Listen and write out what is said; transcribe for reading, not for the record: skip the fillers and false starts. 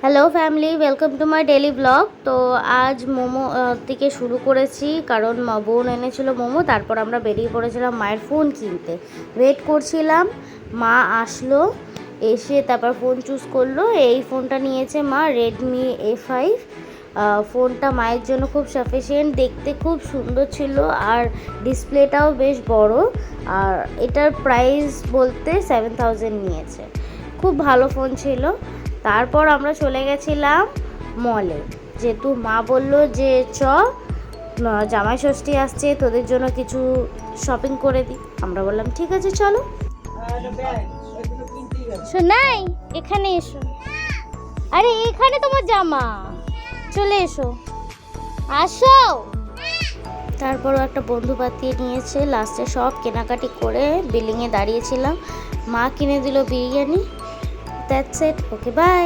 Hello family, welcome to my daily blog. তো আজ মোমো থেকে শুরু করেছি, কারণ বোন এনেছিল মোমো। তারপর আমরা বেরিয়ে পড়েছিলাম মায়ের ফোন কিনতে। ওয়েট করছিলাম, মা আসলো, এসে তারপর ফোন চুজ করলো। এই ফোনটা নিয়েছে মা, রেডমি A5। ফোনটা মায়ের জন্য খুব সাফিসিয়েন্ট, দেখতে খুব সুন্দর ছিল, আর ডিসপ্লেটাও বেশ বড়। আর এটার প্রাইস বলতে 7000 নিয়েছে। খুব ভালো ফোন ছিল। তারপর আমরা চলে গেছিলাম মলে, যেহেতু মা বলল যে জামাই ষষ্ঠী আসছে, তোদের জন্য কিছু শপিং করে দিই। আমরা বললাম ঠিক আছে চলো। শোনাই, এখানে এসো। আরে এখানে তোমার জামা, চলে এসো, আসো। তারপরও একটা বন্ধু পাতিয়ে নিয়েছে। লাস্টে সব কেনাকাটি করে বিল্ডিংয়ে দাঁড়িয়েছিলাম। মা কিনে দিল biryani. That's it, okay bye.